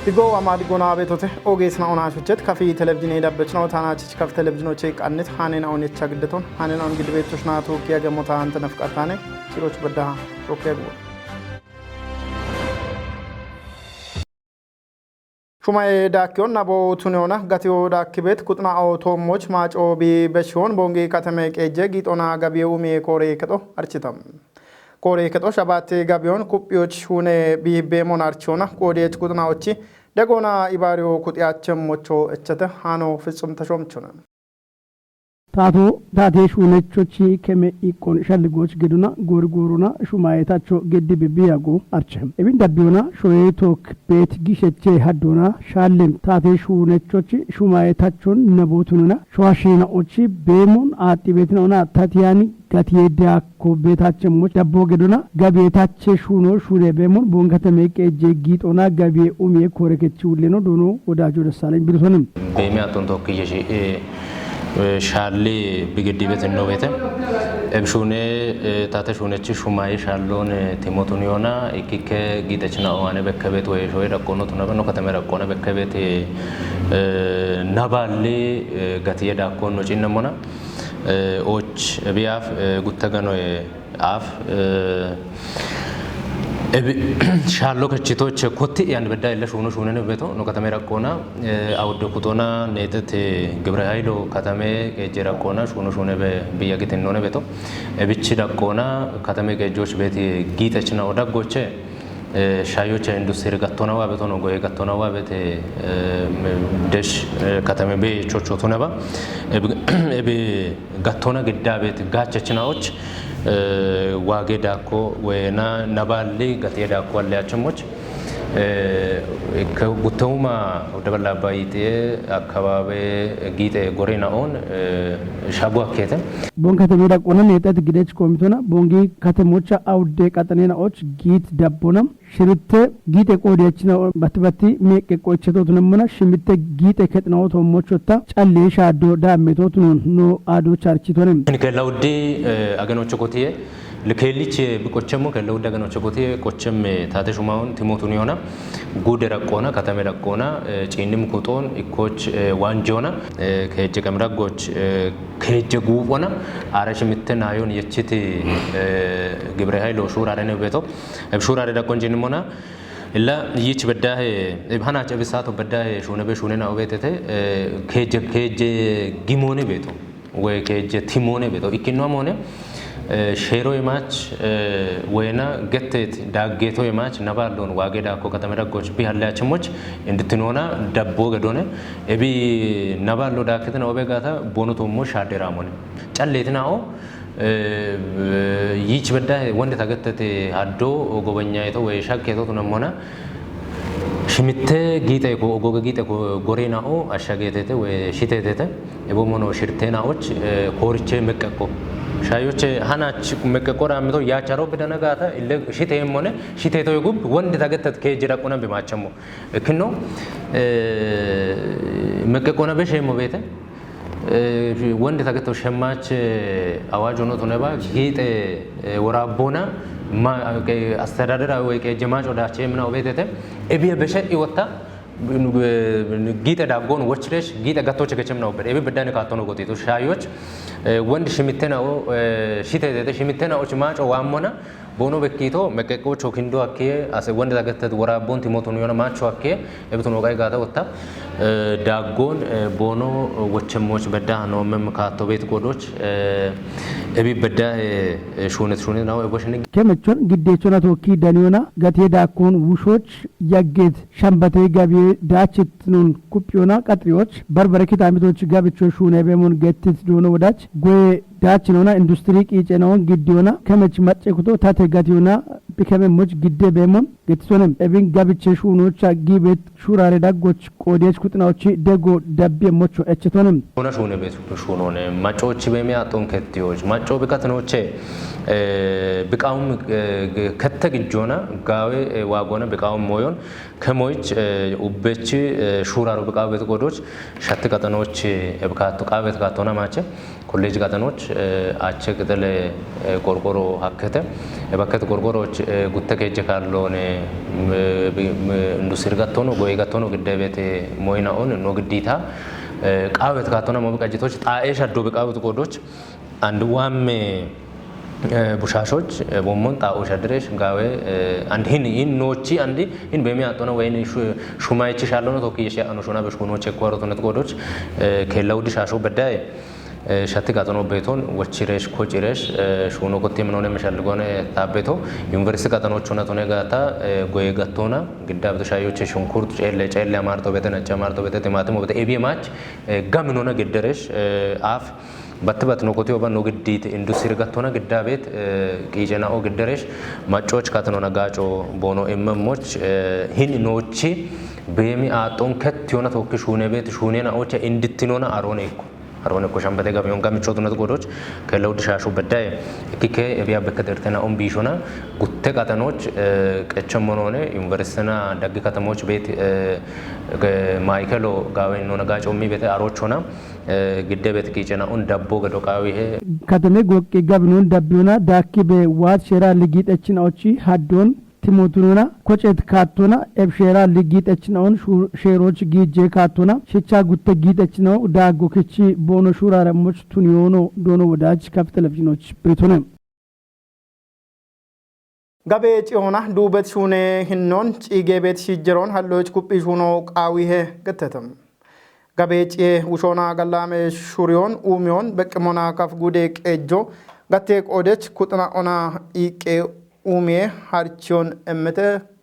Digo amadi gona betote ogeesna ona shuchet kafi televizyon edabechno taanachi kaf televizyonoche qannet hanen awon yechagdeton hanen awon gidbetosh nato kiya gemota ante nafqatane tiroch bada rokego Shumay daakyon nabo tunona gatio daakibet kutna automoch mach obi beshon bongi katame qeje gitona gabiu mi kore keto architam kore keto shabate gabion kupyoch hune bibe monarchona kodech kutna ochi dagona ibario kutiachem mocho echete hano fitsum tashomchona ታቶ ዳቴሽ ወነቾቺ ከመ ኢኮን ሸልጎች ገዱና ጎርጎሩና ሹማይታቾ ገዲ ቢቢያጎ አርቸም እቢን ዳቢዮና ሾየቶክ ቤት ጊሸቼ ሀዶና ሻለም ታቴሽ ወነቾቺ ሹማይታቾን ነቦቱንና ሸዋሽናኦቺ ቤሙን አጢ ቤትነውና ታቲያኒ ጋቲየዳ ኮቤታቸሞች ዳቦ ገዱና ጋቤታቸ ሹኖ ሹሬ ቤሙን ቦንከተመ ቀጄ ጊጦና ጋቤ ኡሜ ኮረከቺ ውሌኖ ዶኖ ወዳጆ ደሳለኝ ቢልሶንም በሚያቶን ቶክየሺ ሻሊ ቢግዲበት ነው ቤተ እብሹኔ ታተሹነች ሹማይ ሻሎን ቲሞቱኒዮና ኢኪከ ጊደችና ዋነ በከቤት ወይ ሾይ ረቆኖቱ ነው ከተመረቆነ በከቤት ናባሊ ጋቲየ ዳኮን ነው ጪነሞና ኦች ቢያፍ ጉተገኖ አፍ ሻሎ ከቺቶች ኮቲ ያን በዳ ይለሽ ሆኖ ሆነነ ቤቶ ነው ከተማ ረቆና አውደ ኩቶና ነጥት ግብረ ኃይሎ ከተማ ከጀራቆና ሆኖ ሆነ በቢያገት ነው ቤቶ እብቺ ዳቆና ከተማ ገጆች ቤት ጊጠችና ወዳጎቼ ሻዮች ኢንዱስትሪ ጋቶናዋ ቤቶ ነው ጎይ ጋቶናዋ ቤት ደሽ ከተማ በቾቾቱ ነባ እብ ጋቶና ግዳ ቤት ጋቸችናዎች ዋጌ ዳኮ ወና ነባሊ ጋቴ ዳኮ አለያቸሞች ከጉተውማ ወደበላባይቴ አካባቢ ጊጤ ጎሬናውን ሻጓከተ ቦንከተ ዳቆነን የጠት ግደች ኮሚቶና ቦንጊ ከተሞቻ አውዴ ቀጠኔናዎች ጊት ዳቦናም ሽርተ ጊጤ ቆዲያችና በትበቲ ሜቄ ቆቸቶቱንምና ሽምተ ጊጤ ከጥናው ተሞቾታ ጫሌ ሻዶ ዳሜቶቱ ኖ አዶ ቻርቺቶንም ከላውዲ አገኖቹ ኮቲዬ ለከሊች ብቆቸሞ ከለውዳ ገኖቹ ኮቲዬ ቆቸም ታተሹማውን ቲሞቱን ይሆና ጉደራቆና ከተመራቆና ጪንም ኩጦን ኢኮች ዋንጆና ከጀ ቀምራጎች ከጀ ጉቦና አረሽ ምትናዮን የቺቲ ግብረ ኃይሎ ሹራ አረነ ቤቶ ሹራ አረዳ ቆንጂንሞና ኢላ ይች በዳህ ኢብሃና ጨብሳቶ በዳህ ሹነበ ሹነና ኦቤተተ ከጀ ጊሞኔ ቤቶ ወይ ከጀ ቲሞኔ ቤቶ ኢኪኖ ሞኔ ሼሮ ይማች ወይና ገተት ዳጌቶ ይማች ነባሎን ዋጌዳ ኮ ከተመረጎች ቢያላችሞች እንድትኖና ዳቦ ገዶነ እቢ ነባሎ ዳከተና ኦቤጋታ ቦኖቶሞ ሻደራሞነ ጫሌትናኦ ይች በዳ ወንደ ታገተተ አዶ ጎበኛይቶ ወይ ሻከቶ ተነሞና ሽምተ ጊጤ ጎጎ ጊጤ ጎሬናኦ አሻገተተ ወይ ሽተተተ እቦሞኖ ሽርቴናዎች ኮርቼ መቀቆ ሻዮች ሃናች መቀቆራ አምቶ ያቻሮ በደነጋታ ሽቴም ሆነ ሽቴቶ ይጉብ ወንድ ታገተት ከጀራቆና በማቸሞ እክኖ መቀቆና በሸሞ ቤተ ወንድ ታገተው ሸማች አዋጅ ሆኖ ተነባ ጌጤ ወራቦና አስተዳደራ ወይ ከጀማጭ ወዳቸ ምናው ቤተተ እቢየ በሸ ይወጣ ጊጤ ዳጎን ወችለሽ ጊጤ ጋቶች ከቸምናው በደ እቢ በዳነ ካቶኖ ጎቴቶ ሻዮች ወንድ ሽምተናው ሽተተ ሽምተናዎች ማጮ ዋሞና ቦኖ በኪቶ መቀቆ ቾኪንዶ አከ አሰ ወንድ ታገተት ወራቦን ቲሞቶን የሆነ ማቾ አከ እብቱን ወቃይ ጋታ ወጣ ዳጎን ቦኖ ወቸሞች በዳ ነው መምካቶ ቤት ጎዶች እቢ በዳ ሹነት ነው እቦሽን ከመቾን ግዴቾና ቶኪ ዳኒዮና ጋቴ ዳኮን ውሾች ያጌት ሻምባቴ ጋቢ ዳችትኑን ኩፒዮና ቀጥሪዎች በርበረኪት አሚቶች ጋብቾ ሹነ በሞን ገትት ዶኖ ወዳች ጎይ ዳችኖና ኢንዱስትሪ ቂጨናውን ግዲዮና ከመች ማጨኩቶ ታተጋቲዮና ቢከመሞች ግዴ በሞን ገትሶንም እብን ጋብቼ ሹኖች አጊቤት ሹራሬ ዳጎች ቆዴች ኩጥናዎች ደጎ ዳቤ ሞቾ እችቶንም ሆነ ሹነ ቤት ሹኖነ ማጮች በሚያጦን ከትዮች ማጮ በከትኖቼ ብቃውም ከተግጆና ጋዌ ዋጎና ብቃውም ሞዮን ከሞይች ኡበች ሹራሩ ብቃው ቤት ቆዶች ሸት ቀጠኖች እብካቱ ቃቤት ካቶና ማቸ ኮሌጅ ጋተኖች አቸ ቅጠለ ቆርቆሮ ሀከተ በከተ ቆርቆሮች ጉተ ከጀ ካሎነ ኢንዱስትሪ ጋቶኖ ጎይ ጋቶኖ ግደቤት ሞይናኦን ኖ ግዲታ ቃበት ካቶና መብቃጅቶች ጣኤ ሸዶ በቃበት ቆዶች አንድ ዋሜ ቡሻሾች ቦሞን ጣኦ ሸድሬሽ ጋዌ አንድ ሂን ኖቺ አንዲ ሂን በሚያጦና ወይን ሹማይቺ ሻሎነ ቶኪየሽ ያኖ ሾና በሽኮኖች ኮሮቶነት ቆዶች ከላውዲ ሻሾ በዳይ ሸት ጋጠኖ ቤቶን ወቺሬሽ ኮቺሬሽ ሹኖ ኮቴ ምንሆነ መሻልጎነ ታቤቶ ዩኒቨርሲቲ ጋጠኖች ሆነ ቶነ ጋታ ጎይ ጋቶና ግዳብ ተሻዮች ሽንኩርት ጨለ ማርቶ ቤተ ነጨ ማርቶ ቤተ ቲማቲም ቤተ ኤቢማች ጋምኖነ ግደረሽ አፍ በትበት ነው ኮቴው ባኖ ግዲት ኢንዱስትሪ ጋቶና ግዳቤት ቂጀናኦ ግደረሽ ማጮች ካተኖና ጋጮ ቦኖ ኤመሞች ሂን ኖቺ በየሚ አጦን ከት ሆነ ተወክሽ ሆነ ቤት ሹኔና ኦቸ እንድትኖና አሮኔኩ አሮነ ኮሻም በደጋብ ይሁን ጋምቾቱ ነው ጎዶች ከለውድ ሻሹ በዳይ እኪከ እቢያ በከደርተና ኦን ቢሾና ጉተ ቃተኖች ቀቸሞኖነ ዩኒቨርሲቲና ደግ ከተሞች ቤት ማይከሎ ጋዌን ነው ነጋጮሚ ቤት አሮቾና ግደበት ቂጨና ኦን ዳቦ ገዶቃዊ ይሄ ከተሜ ጎቄ ጋብኖን ዳቢዮና ዳኪ በዋት ሸራ ልጊጠችናዎቺ ሀዶን ቲሞቱና ኮጨት ካቶና ኤብሼራ ልጊጠችናውን ሼሮች ጊጄ ካቶና ሽቻ ጉተ ጊጠችናው ዳጎ ክቺ ቦኖ ሹራ ረሞች ቱኒዮኖ ዶኖ ወዳጅ ከፍ ቴሌቪዥኖች ብሪቶነ ጋቤ ጪዮና ዱበት ሹኔ ሂኖን ጪጌ ቤት ሲጀሮን ሀሎች ኩጲ ሹኖ ቃዊሄ ገተተም ጋቤ ጪ ውሾና ገላሜ ሹሪዮን ኡሚዮን በቅሞና ከፍ ጉዴ ቄጆ ጋቴ ቆደች ኩጥና ኦና ኢቄ ኡሜ ሃርቾን እምተ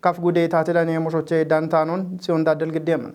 ከፍ ጉዴ ታተላኔ ሞሾቼ ዳንታኖን ሲሆን ዳደል ግዴምን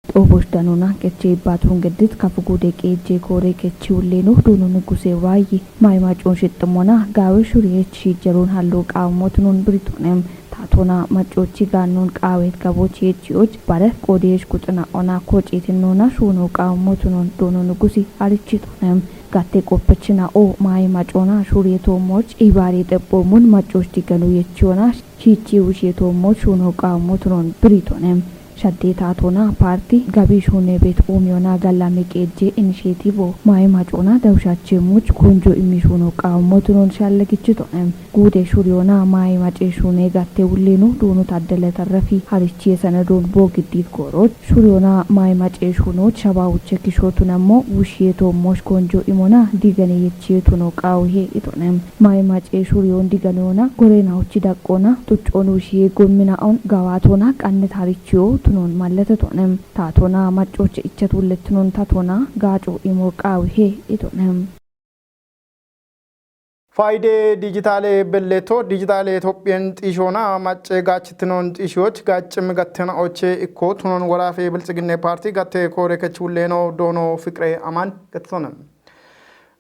ኦቦሽ ዳኖና ከቼ ባቱን ገድት ከፍ ጉዴ ቄጄ ኮሬ ከቺ ሁሌኑ ዱኑ ንጉሴ ዋይ ማይማጮን ሽጥሞና ጋዌ ሹሪየች ጀሮን ሃሎ ቃሞቱን ብሪቶንም ታቶና ማጮቺ ጋኖን ቃዌት ጋቦች የቺዎች ባረ ቆዴሽ ቁጥና ኦና ኮጪትኖና ሹኖ ቃሞቱን ዱኑ ንጉሴ አልቺቶንም ጋቴ ቆපችና ኦ ማይ ማጮና ሹሪየቶ ሞች ኢባሪ ጠቦሙን ማጮች ዲገኑ የቺዮና ቺቺ ውሽየቶ ሞች ሹኖ ቃሞቱን ብሪቶንም ሸዴታቶና ፓርቲ ጋቢሽ ሆነ ቤት ኦሚዮና ጋላሜ ቄጄ ኢኒሼቲቭ ማይ ማጮና ደውሻቼ ሙች ኮንጆ ኢሚሹኖ ቃሞቱን ሻለግችቶንም ጉዴ ሹሪዮና ማይ ማጬሹኔ ጋቴ ሁሌኑ ዶኑ ታደለ ተረፊ ሀሪቺ የሰነዶን ቦግዲት ጎሮች ሹሪዮና ማይ ማጬሹኖች ሸባውቼ ኪሾቱነሞ ውሽየቶ ሞሽ ኮንጆ ኢሞና ዲገኔ የቺቱኖ ቃውሄ ኢቶንም ማይ ማጬ ሹሪዮን ዲገኔና ጎሬናውቺ ዳቆና ጡጮን ውሽዬ ጎሚናውን ጋዋቶና ቃነት ሀሪቺዮ ቱኖን ማለተቶንም ታቶና ማጮች እቸቱልትኖን ታቶና ጋጮ ኢሞቃውሄ ኢቶንም ፋይዴ ዲጂታሌ በሌቶ ዲጂታሌ ኢትዮጵያን ጢሾና ማጨ ጋችትኖን ጢሾች ጋጭም ገተናኦቼ ኢኮ ቱኖን ወራፌ ብልጽግና ፓርቲ ጋቴ ኮሬ ከቹሌኖ ዶኖ ፍቅሬ አማን ገተቶንም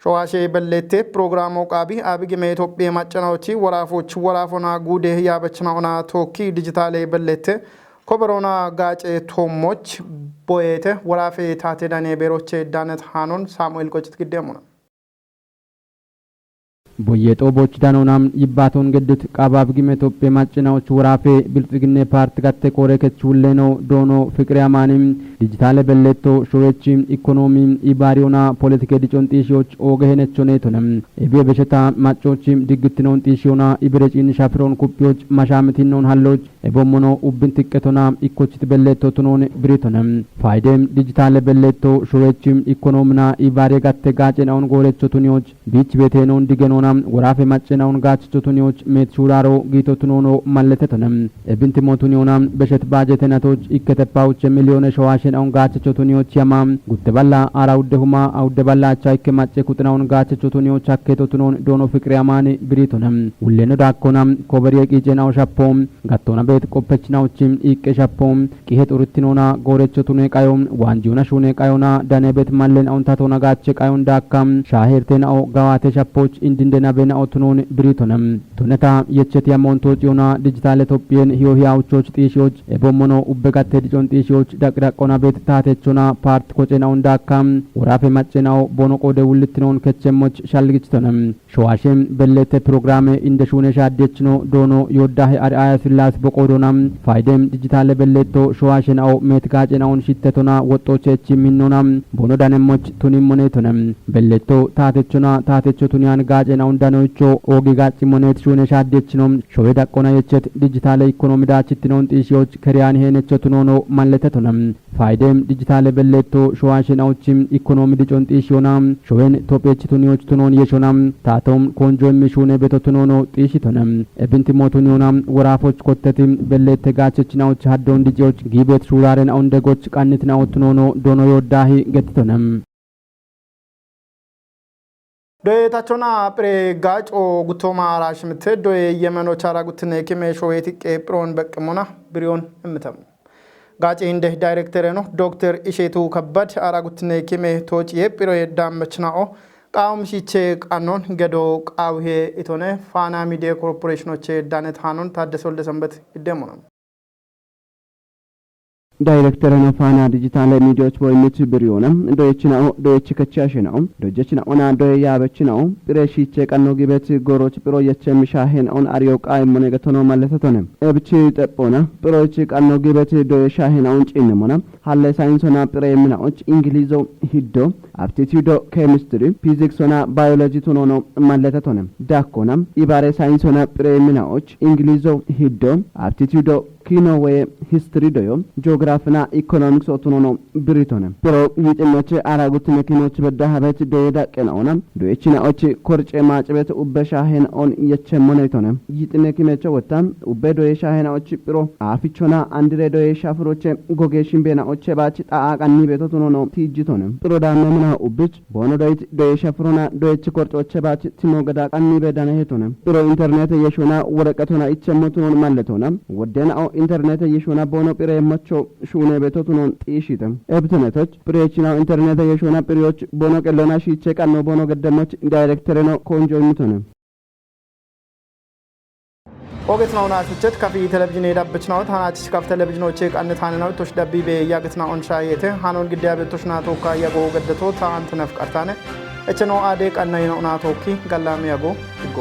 ሸዋሼ በሌቴ ፕሮግራሙ ቃቢ አብግሜ ኢትዮጵያ ማጨናዎቺ ወራፎች ወራፎና ጉዴ ያበችናውና ቶኪ ዲጂታሌ በሌቴ ኮበሮና ጋጬ ቶሞች ቦየተ ወራፌ ታቴዳኔ ቤሮቼ ዳነት ሃኖን ሳሙኤል ቆጭት ግዴሙና ቦየጦ ቦች ዳኖናም ይባቶን ገድት ቃባብ ግሜ ኢትዮጵያ ማጭናዎች ወራፌ ብልጽግና ፓርቲ ጋቴ ኮሬ ከቹሌኖ ዶኖ ፍቅሬ አማንም ዲጂታል በሌቶ ሾዌቺ ኢኮኖሚ ኢባሪዮና ፖለቲካ ዲጮን ጢሺዎች ኦገሄነቾኔቶንም ኤቤ በሸታ ማጮች ድግትኖን ጢሺዮና ኢብረጪን ሻፍሮን ኩፒዎች ማሻምቲኖን ሃሎች ኤቦሞኖ ኡብን ትቀቶና ኢኮችት በሌቶ ቱኖን ብሪቶንም ፋይደም ዲጂታል በሌቶ ሾዌቺ ኢኮኖሚና ኢባሪ ጋቴ ጋጬናውን ጎሬቾቱኒዎች ቢች ቤቴኖን ዲገኖና ወራፌ ማጭናውን ጋችቾቱኒዎች ሜት ሹራሮ ጊቶቱኖኖ ማለተቶንም ኤብንት ሞቱኒዮና በሸት ባጀተናቶች ኢከተፓዎች ሚሊዮን ሸዋሽን አውን ጋችቾቱኒዎች ያማም ጉተባላ አራውደሁማ አውደባላ ቻይከ ማጨ ኩጥናውን ጋችቾቱኒዎች አከቶቱኖን ዶኖ ፍቅሬ አማን ብሪቶንም ሁሌኖ ዳኮናም ኮበሪ ቂጨናው ሻፖም ጋቶና ቤት ቆፐችናዎችም ኢቄ ሻፖም ቂሄ ጡርቲኖና ጎሬቾቱኔ ቃዮም ዋንጂዮና ሹኔ ቃዮና ዳኔ ቤት ማለን አውን ታቶና ጋቸ ቃዮን ዳካም ሻሄርቴናኦ ጋዋቴ ሻፖች እንድንደ ዲጂታሌና ቤና ኦቱኖን ብሪቶንም ቱነታ የቸት ያሞንቶ ጪዮና ዲጂታል ኢትዮጵያን ሂዮሂያውቾች ጢሺዎች ኤቦሞኖ ኡበጋቴ ዲጮን ጢሺዎች ዳቅዳቆና ቤት ታቴቾና ፓርት ኮጨናው እንዳካም ወራፌ ማጨናው ቦኖቆ ደውልትኖን ከቸሞች ሻልግችቶንም ሸዋሽም በለተ ፕሮግራም እንደሹነ ሻደችኖ ዶኖ ይወዳህ አርአያ ስላስ በቆዶናም ፋይደም ዲጂታል በለቶ ሸዋሽናው ሜትጋጨናውን ሽተቶና ወጦቸች ሚኖናም ቦኖ ዳነሞች ቱኒም ሞኔቶንም በለቶ ታቴቾና ታቴቾ ቱኒያን ጋጨናው እንዳኖቾ ኦጊ ጋጭ ሞኔት ሹነ ሻደችኖም ሾዌ ዳቆና የቸት ዲጂታል ኢኮኖሚ ዳችትኖን ጢሺዎች ከሪያን ሄነቸቱኖ ማለተቶንም ፋይደም ዲጂታል በለቶ ሸዋሽናውችም ኢኮኖሚ ዲጮን ጢሺዮናም ሾዌን ቶፔች ቱኒዎች ቱኖን የሾናም ታቶም ኮንጆ የሚሹነ ቤቶቱኖ ጢሺቶንም እብንቲ ሞቱኒዮናም ወራፎች ኮተቲም በለተ ጋቸችናዎች ሀዶን ዲጂዎች ጊቤት ሹራረን አውንደጎች ቃኒትናው ቱኖ ዶኖ ይወዳሂ ገትቶንም ዶየታቾና ፕሬ ጋጮ ጉቶማ ራሽምት ዶየ የመኖች አራጉትነ ኪሜሾ የትቄ ፕሮን በቅሞና ብሪዮን እምተም ጋጬ እንደ ዳይሬክተር ነው ዶክተር ኢሼቱ ከበድ አራጉትነ ኪሜ ቶጭ የፕሮ የዳመችናኦ ቃውም ሲቼ ቃኖን ገዶ ቃውሄ ኢቶነ ፋና ሚዲያ ኮርፖሬሽኖች ዳነት ሃኖን ታደሰው ለሰንበት ይደሞና ዳይሬክተር ነፋና ዲጂታል ሚዲያዎች ወይምት ብሪዮንም ዶየችናው ዶየች ከቻሽናው ዶጀችናውና ዶያበችናው ፕሬሺቼ ቀኖ ግበት ጎሮች ፕሮ የቸምሻሄን ኦን አሪዮ ቃይ ሞነገቶኖ ማለተቶነ እብቺ ጠጶና ፕሮች ቀኖ ግበት ዶየሻሄናውን ጪንሞና ሀለ ሳይንስና ፕሬምናዎች እንግሊዞ ሂዶ አፕቲቲዩዶ ኬሚስትሪ ፊዚክስና ባዮሎጂ ቱኖኖ ማለተቶነ ዳኮና ኢባሬ ሳይንስና ፕሬምናዎች እንግሊዞ ሂዶ አፕቲቲዩዶ ኪኖዌ ሂስትሪ ዶዮ ጂኦግራፊና ኢኮኖሚክስ ኦቶኖኖ ብሪቶነ ፕሮ ይጥመች አራጉት መኪኖች በዳሃበት ዶየዳ ቀናውና ዶየችናዎች ኮርጬ ማጭበት ኡበሻሄን ኦን የቸሞኔቶነ ይጥመኪመቸ ወታም ኡበዶ የሻሄናዎች ፕሮ አፊቾና አንድሬ ዶየ ሻፍሮች ጎጌሽን ቤናዎች ባች ጣቃኒ ቤቶቱኖኖ ቲጅቶነ ፕሮ ዳመምና ኡብች ቦኖ ዶይት ዶየ ሻፍሮና ዶየች ኮርጮች ባች ቲሞገዳ ቃኒ ቤዳነ ሄቶነ ፕሮ ኢንተርኔት የሾና ወረቀቶና ይቸሞቱኖን ማለቶና ወደና ኢንተርኔት የሾና ቦኖ ፕሬ መቾ ሹኔ ቤቶቱኖን ጢሺተም እብትነቶች ፕሬችናው ኢንተርኔት የሾና ፕሬዎች ቦኖ ቀሎና ሺቼ ቀኖ ቦኖ ገደሞች ዳይሬክተር ነው ኮንጆ ይምቶነ ኦገት ነው ናፍቸት ካፊ ቴሌቪዥን የዳበችናው ታናች ካፍ ቴሌቪዥኖች ቀንታነናው ቶሽ ደቢቤ ያገትና ኦንሻየተ ሃኖን ግዲያ ቤቶችና ቶካ ያጎ ገደቶ ታንት ነፍቀርታነ እቸኖ አዴ ቀናይ ነው ናቶኪ ገላም ያጎ ይጎ